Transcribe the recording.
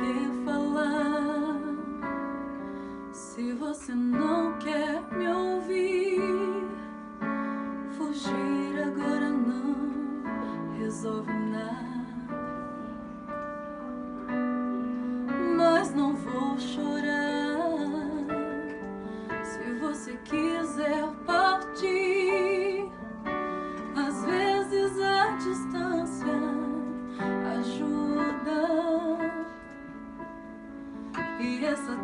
que falar. Se você não quer me ouvir, fugir agora não resolve nada. Mas não vou chorar. Se você quiser partir, às vezes a distância ajuda. E essa